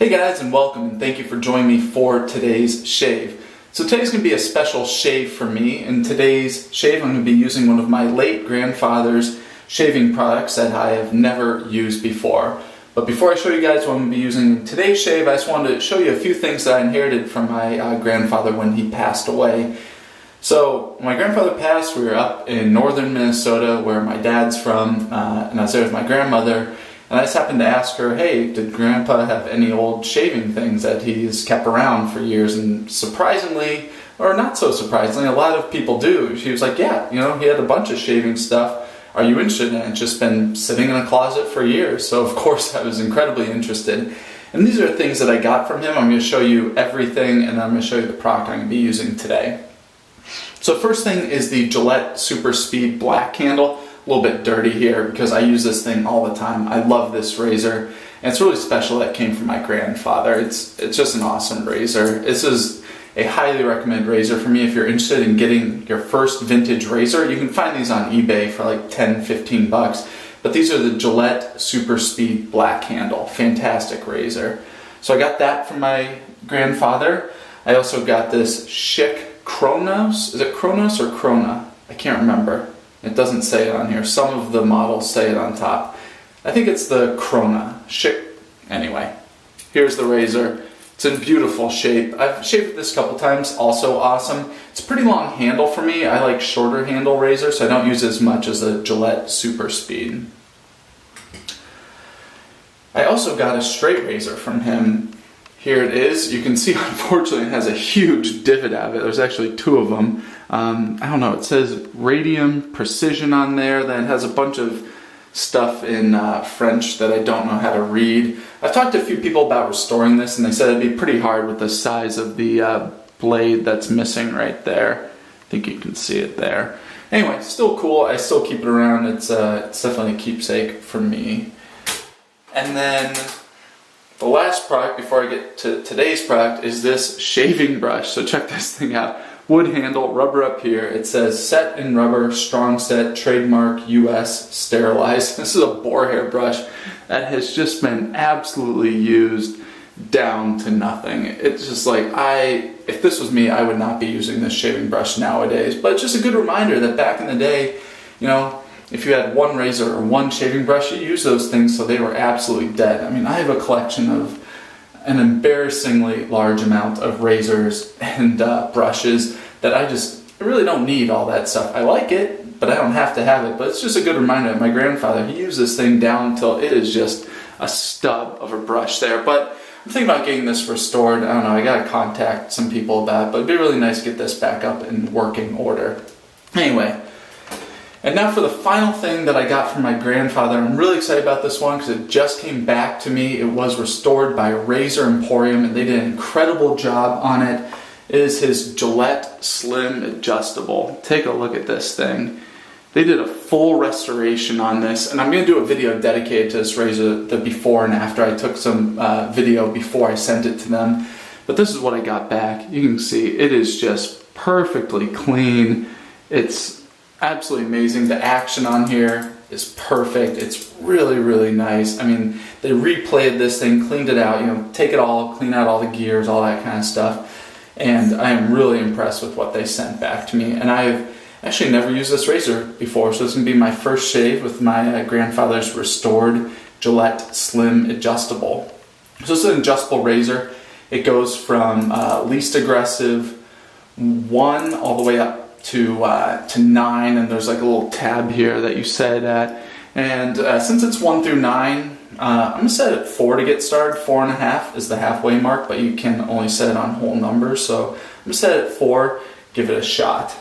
Hey guys, and welcome, and thank you for joining me for today's shave. So today's going to be a special shave for me. In today's shave, I'm going to be using one of my late grandfather's shaving products that I have never used before. But before I show you guys what I'm going to be using in today's shave, I just wanted to show you a few things that I inherited from my grandfather when he passed away. So when my grandfather passed, we were up in northern Minnesota where my dad's from, and I was there with my grandmother. And I just happened to ask her, hey, did Grandpa have any old shaving things that he's kept around for years? And surprisingly, or not so surprisingly, a lot of people do. She was like, yeah, he had a bunch of shaving stuff. Are you interested in it? It's just been sitting in a closet for years. So of course I was incredibly interested. And these are things that I got from him. I'm going to show you everything, and I'm going to show you the product I'm going to be using today. So first thing is the Gillette Super Speed Black Handle. A little bit dirty here because I use this thing all the time. I love this razor, and it's really special that it came from my grandfather. It's just an awesome razor. This is a highly recommended razor for me if you're interested in getting your first vintage razor. You can find these on eBay for like 10-15 bucks, but these are the Gillette Super Speed Black Handle. Fantastic razor. So I got that from my grandfather. I also got this Schick Kronos. Is it Kronos or Krona? I can't remember. It doesn't say it on here. Some of the models say it on top. I think it's the Krona. Schick. Anyway, here's the razor. It's in beautiful shape. I've shaved this a couple times. Also awesome. It's a pretty long handle for me. I like shorter handle razors, so I don't use as much as a Gillette Super Speed. I also got a straight razor from him. Here it is. You can see, unfortunately, it has a huge divot out of it. There's actually two of them. I don't know, it says Radium Precision on there. Then it has a bunch of stuff in French that I don't know how to read. I've talked to a few people about restoring this, and they said it'd be pretty hard with the size of the blade that's missing right there. I think you can see it there. Anyway, still cool. I still keep it around. It's definitely a keepsake for me. And then the last product before I get to today's product is this shaving brush. So check this thing out. Wood handle, rubber up here. It says set in rubber, strong set, trademark US, sterilized. This is a boar hair brush that has just been absolutely used down to nothing. It's just like, if this was me, I would not be using this shaving brush nowadays. But it's just a good reminder that back in the day, if you had one razor or one shaving brush, you used those things so they were absolutely dead. I mean, I have a collection of an embarrassingly large amount of razors and brushes that I really don't need all that stuff. I like it, but I don't have to have it. But it's just a good reminder that my grandfather, he used this thing down until it is just a stub of a brush there. But I'm thinking about getting this restored. I don't know, I gotta contact some people about it, but it'd be really nice to get this back up in working order. Anyway. And now for the final thing that I got from my grandfather. I'm really excited about this one because it just came back to me. It was restored by Razor Emporium, and they did an incredible job on it. It is his Gillette Slim Adjustable. Take a look at this thing. They did a full restoration on this, and I'm going to do a video dedicated to this razor, the before and after. I took some video before I sent it to them. But this is what I got back. You can see it is just perfectly clean. It's absolutely amazing. The action on here is perfect. It's really, really nice. I mean, they replayed this thing, cleaned it out, take it all, clean out all the gears, all that kind of stuff. And I am really impressed with what they sent back to me. And I've actually never used this razor before, so it's going to be my first shave with my grandfather's restored Gillette Slim Adjustable. So this is an adjustable razor. It goes from least aggressive 1 all the way up to 9, and there's like a little tab here that you set it at. And since it's 1 through 9, I'm going to set it at 4 to get started. 4.5 is the halfway mark, but you can only set it on whole numbers. So I'm going to set it at 4, give it a shot.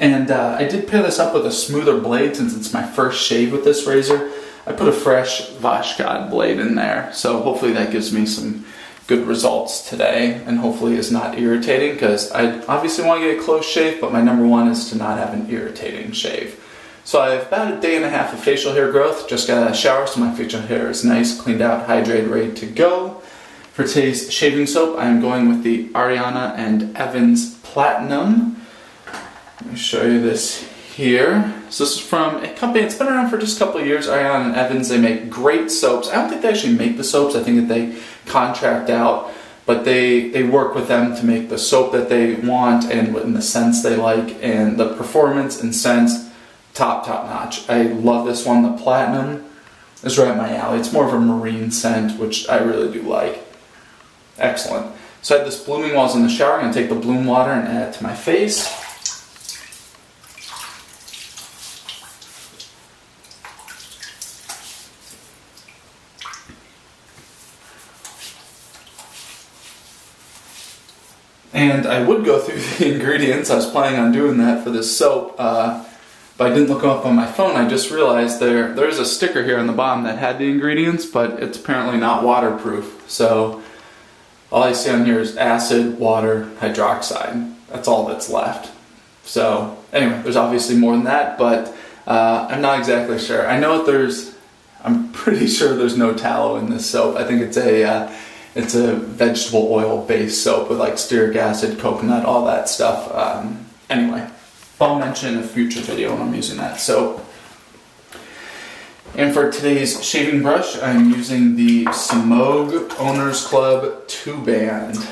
And I did pair this up with a smoother blade since it's my first shave with this razor. I put a fresh Vashkad blade in there, so hopefully that gives me some good results today, and hopefully is not irritating, because I obviously want to get a close shave, but my number one is to not have an irritating shave. So I have about a day and a half of facial hair growth. Just got a shower, so my facial hair is nice, cleaned out, hydrated, ready to go. For today's shaving soap, I am going with the Ariana and Evans Platinum. Let me show you this here. So this is from a company that's been around for just a couple of years, Ariana and Evans. They make great soaps. I don't think they actually make the soaps. I think that they contract out, but they work with them to make the soap that they want and in the scents they like, and the performance and scents, top notch. I love this one. The platinum is right up my alley. It's more of a marine scent, which I really do like. Excellent. So I had this blooming while I was in the shower. I'm going to take the bloom water and add it to my face. And I would go through the ingredients. I was planning on doing that for this soap, but I didn't look them up on my phone. I just realized there's a sticker here on the bottom that had the ingredients, but it's apparently not waterproof. So all I see on here is acid, water, hydroxide. That's all that's left. So anyway, there's obviously more than that, but I'm not exactly sure. I know I'm pretty sure there's no tallow in this soap. I think it's a vegetable oil based soap with like stearic acid, coconut, all that stuff. Anyway, I'll mention in a future video when I'm using that soap. And for today's shaving brush, I'm using the Semogue Owners Club 2-band.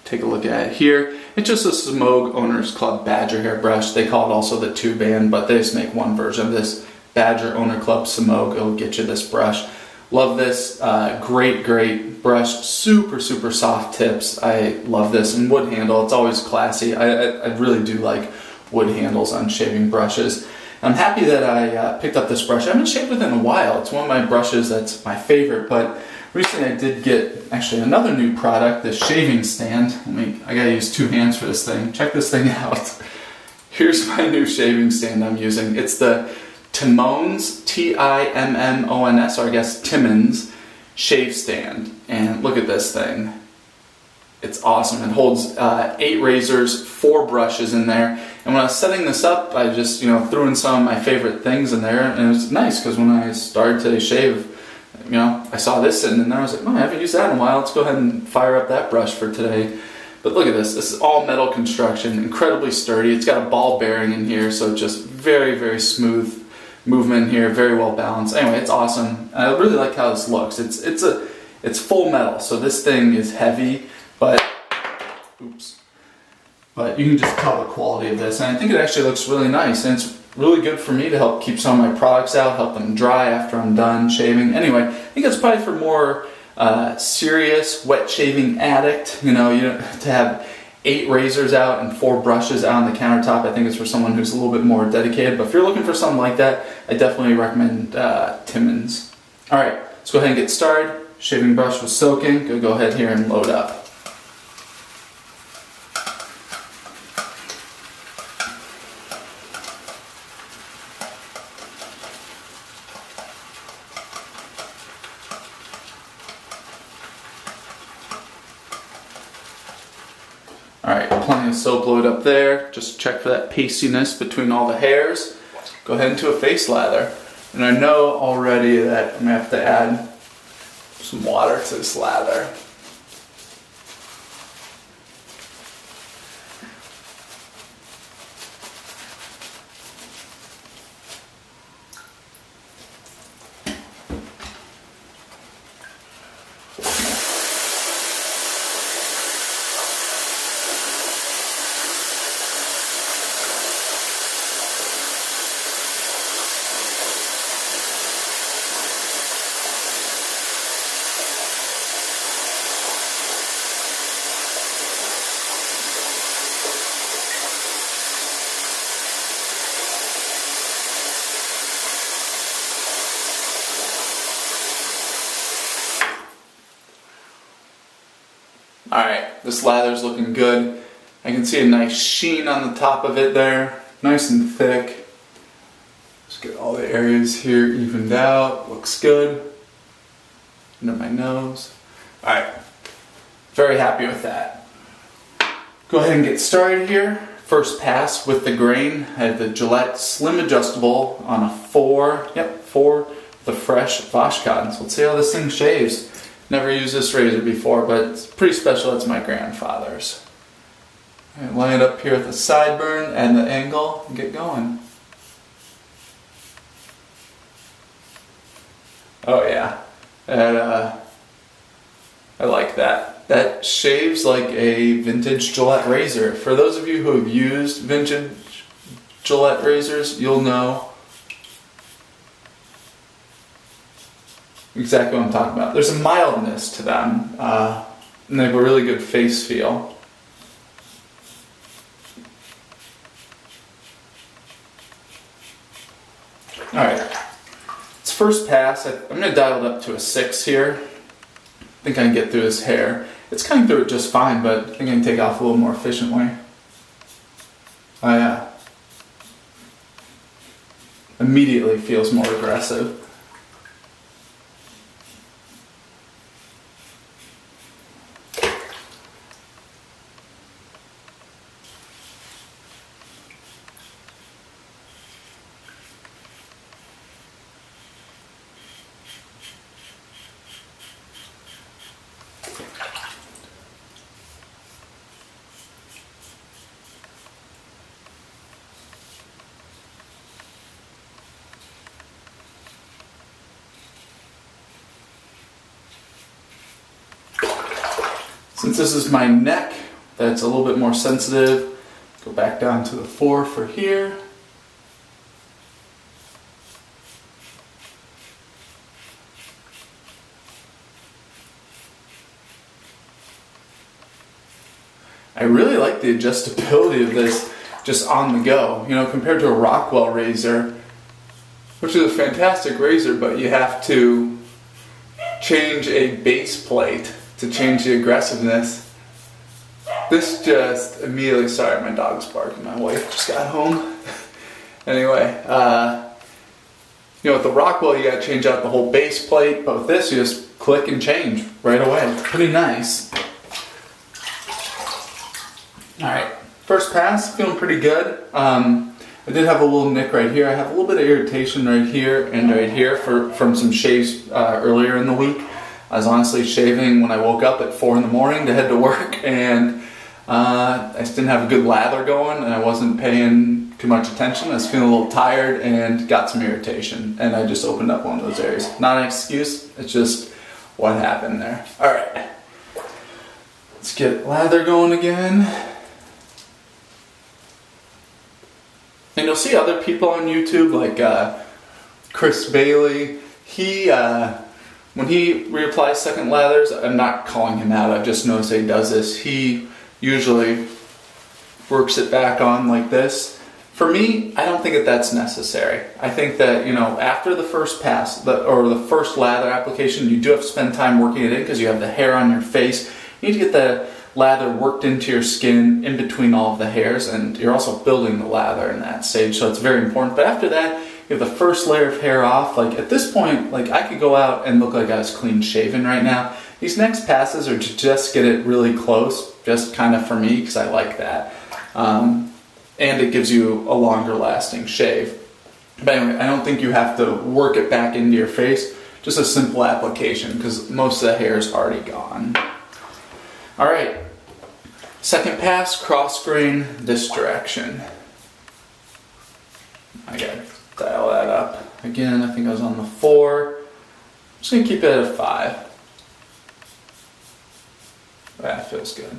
Take a look at it here. It's just a Semogue Owners Club Badger hair brush. They call it also the 2-band, but they just make one version of this Badger Owner Club Semogue. It'll get you this brush. Love this. Great brush. Super soft tips. I love this. And wood handle. It's always classy. I really do like wood handles on shaving brushes. I'm happy that I picked up this brush. I haven't shaved with it in a while. It's one of my brushes that's my favorite, but recently I did get actually another new product, this shaving stand. I gotta use 2 hands for this thing. Check this thing out. Here's my new shaving stand I'm using. It's the Timmons, Timmons, or I guess Timmons shave stand. And look at this thing. It's awesome. It holds 8 razors, 4 brushes in there. And when I was setting this up, I just threw in some of my favorite things in there, and it was nice because when I started to shave, I saw this sitting in there. I was like, oh, I haven't used that in a while. Let's go ahead and fire up that brush for today. But look at this. This is all metal construction, incredibly sturdy. It's got a ball bearing in here, so just very smooth movement here, very well balanced. Anyway, it's awesome. I really like how this looks. It's full metal, so this thing is heavy, but you can just tell the quality of this, and I think it actually looks really nice, and it's really good for me to help keep some of my products out, help them dry after I'm done shaving. Anyway, I think it's probably for more serious wet shaving addict, to have 8 razors out and 4 brushes out on the countertop. I think it's for someone who's a little bit more dedicated, but if you're looking for something like that, I definitely recommend Timmons. Alright, let's go ahead and get started. Shaving brush was soaking. Go ahead here and load up. Alright, plenty of soap load up there. Just check for that pastiness between all the hairs. Go ahead into a face lather. And I know already that I'm going to have to add some water to this lather. Alright, this lather's looking good. I can see a nice sheen on the top of it there. Nice and thick. Just get all the areas here evened out. Looks good. Under my nose. Alright, very happy with that. Go ahead and get started here. First pass with the grain. I have the Gillette Slim Adjustable on a 4 with a fresh wash cotton. So let's see how this thing shaves. Never used this razor before, but it's pretty special. It's my grandfather's. Right, line it up here at the sideburn and the angle and get going. Oh yeah, that I like that. That shaves like a vintage Gillette razor. For those of you who have used vintage Gillette razors, you'll know exactly what I'm talking about. There's a mildness to them, and they have a really good face feel. Alright, it's first pass. I'm going to dial it up to a 6 here. I think I can get through his hair. It's cutting through it just fine, but I think I can take off a little more efficiently. Oh yeah. Immediately feels more aggressive. Since this is my neck, that's a little bit more sensitive. Go back down to the 4 for here. I really like the adjustability of this just on the go. You know, compared to a Rockwell razor, which is a fantastic razor, but you have to change a base plate to change the aggressiveness. This just immediately, sorry, my dog's barking. My wife just got home. Anyway, you know, with the Rockwell, you gotta change out the whole base plate, but with this, you just click and change right away. It's pretty nice. Alright, first pass, feeling pretty good. I did have a little nick right here. I have a little bit of irritation right here and right here from some shaves earlier in the week. I was honestly shaving when I woke up at 4 in the morning to head to work, and I just didn't have a good lather going, and I wasn't paying too much attention. I was feeling a little tired and got some irritation, and I just opened up one of those areas. Not an excuse, it's just what happened there. Alright, let's get lather going again. And you'll see other people on YouTube, like Chris Bailey. When he reapplies second lathers, I'm not calling him out, I've just noticed he does this. He usually works it back on like this. For me, I don't think that's necessary. I think that, you know, after the first pass, or the first lather application, you do have to spend time working it in because you have the hair on your face. You need to get the lather worked into your skin in between all of the hairs, and you're also building the lather in that stage, so it's very important. But after that, you have the first layer of hair off. Like at this point, like I could go out and look like I was clean shaven right now. These next passes are to just get it really close, just kind of for me, because I like that. And it gives you a longer lasting shave. But anyway, I don't think you have to work it back into your face. Just a simple application, because most of the hair is already gone. Alright, second pass, cross grain this direction. I gotta dial that up. Again, I think I was on the 4. I'm just gonna keep it at a 5. That feels good.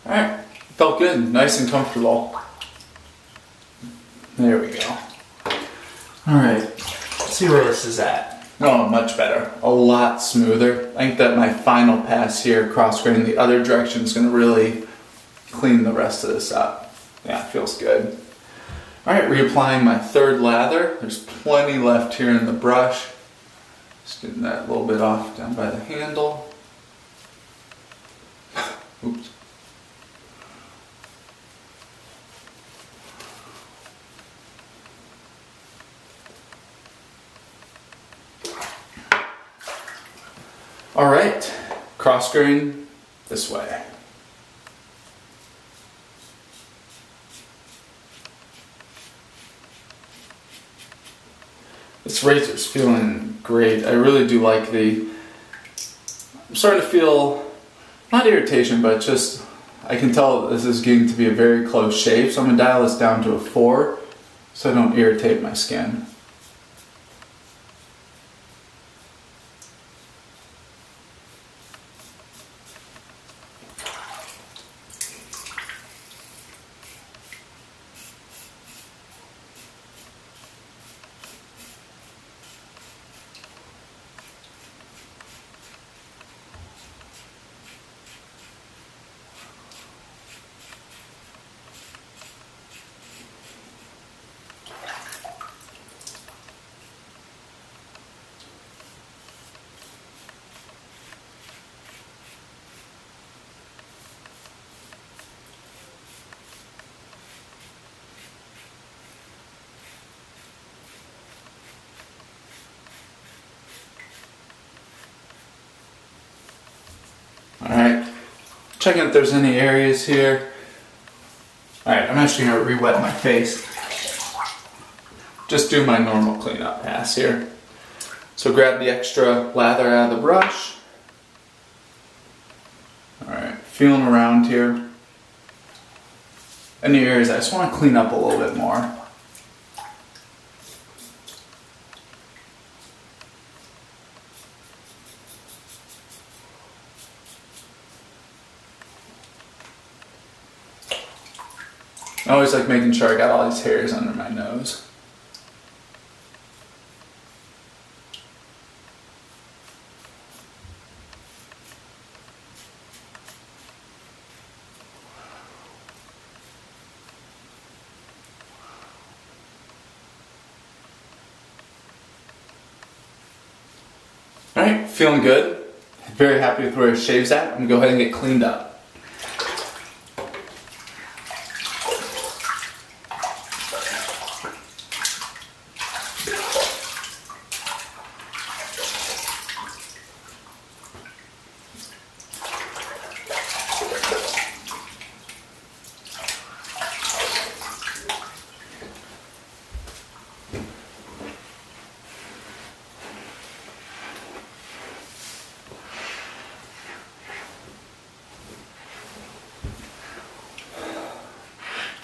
Alright, felt good, nice and comfortable. There we go. Alright, let's see where this is at. Oh, much better. A lot smoother. I think that my final pass here, cross grain the other direction, is going to really clean the rest of this up. Yeah, it feels good. Alright, reapplying my third lather. There's plenty left here in the brush. Just getting that a little bit off down by the handle. Oops. Alright, cross grain this way. This razor's feeling great. I really do like I'm starting to feel, not irritation, but just, I can tell this is getting to be a very close shave, so I'm going to dial this down to a 4 so I don't irritate my skin. Alright, checking if there's any areas here. Alright, I'm actually going to re-wet my face. Just do my normal cleanup pass here. So grab the extra lather out of the brush. Alright, feeling around here. Any areas I just want to clean up a little bit more. I always like making sure I got all these hairs under my nose. Alright, feeling good. Very happy with where it shaves at. I'm going to go ahead and get cleaned up.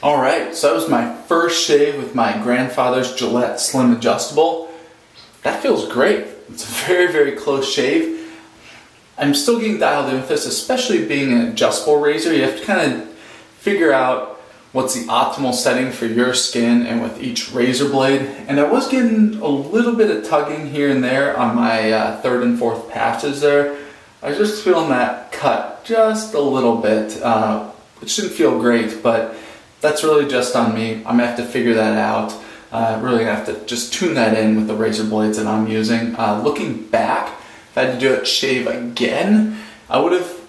Alright, so that was my first shave with my grandfather's Gillette Slim Adjustable. That feels great. It's a very, very close shave. I'm still getting dialed in with this, especially being an adjustable razor. You have to kind of figure out what's the optimal setting for your skin and with each razor blade. And I was getting a little bit of tugging here and there on my third and fourth passes there. I was just feeling that cut just a little bit, which didn't feel great, but that's really just on me. I'm going to have to figure that out. Really going to have to just tune that in with the razor blades that I'm using. Looking back, if I had to do it shave again, I would have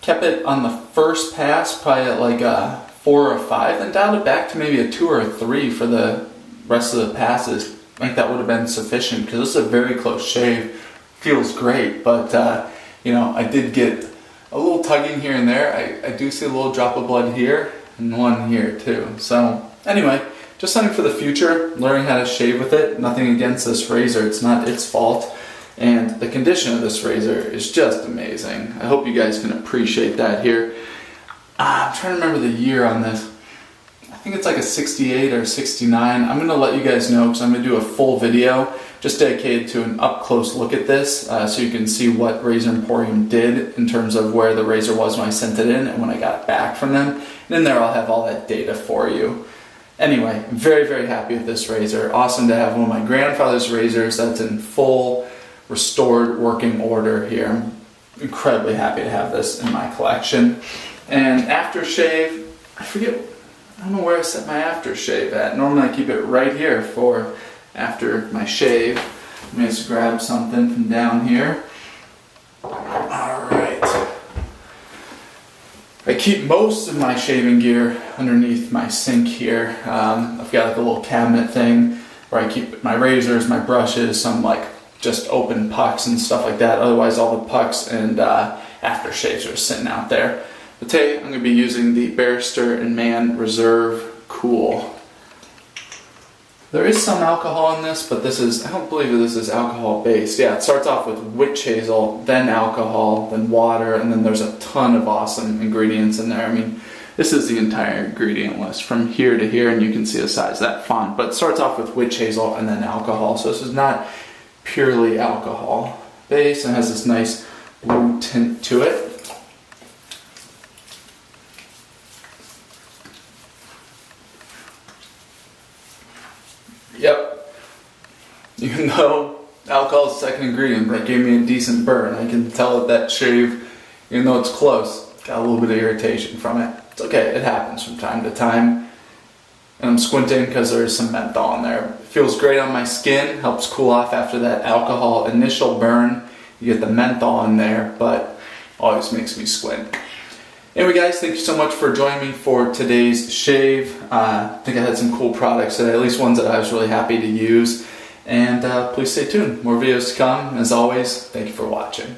kept it on the first pass, probably at like a 4 or 5, then dialed it back to maybe a 2 or a 3 for the rest of the passes. I think that would have been sufficient because this is a very close shave. Feels great, but I did get a little tugging here and there. I do see a little drop of blood here and one here too. So anyway, just something for the future, learning how to shave with it. Nothing against this razor, it's not its fault. And the condition of this razor is just amazing. I hope you guys can appreciate that here. I'm trying to remember the year on this. I think it's like a 68 or 69. I'm going to let you guys know because I'm going to do a full video just dedicated to an up-close look at this so you can see what Razor Emporium did in terms of where the razor was when I sent it in and when I got it back from them. And in there I'll have all that data for you. Anyway, I'm very, very happy with this razor. Awesome to have one of my grandfather's razors that's in full restored working order here. I'm incredibly happy to have this in my collection. And aftershave, I don't know where I set my aftershave at. Normally I keep it right here for after my shave. Let me just grab something from down here. Alright. I keep most of my shaving gear underneath my sink here. I've got like a little cabinet thing where I keep my razors, my brushes, some like just open pucks and stuff like that. Otherwise all the pucks and aftershaves are sitting out there. But today I'm going to be using the Barrister & Mann Reserve Cool. There is some alcohol in this, but I don't believe this is alcohol based. Yeah, it starts off with witch hazel, then alcohol, then water, and then there's a ton of awesome ingredients in there. I mean, this is the entire ingredient list from here to here, and you can see the size of that font. But it starts off with witch hazel and then alcohol, so this is not purely alcohol based, and has this nice blue tint to it. Yep. Even though alcohol is the second ingredient, that gave me a decent burn. I can tell that shave, even though it's close, got a little bit of irritation from it. It's okay, it happens from time to time. And I'm squinting because there's some menthol in there. It feels great on my skin, helps cool off after that alcohol initial burn. You get the menthol in there, but always makes me squint. Anyway guys, thank you so much for joining me for today's shave. I think I had some cool products today, at least ones that I was really happy to use. And please stay tuned, more videos to come. As always, thank you for watching.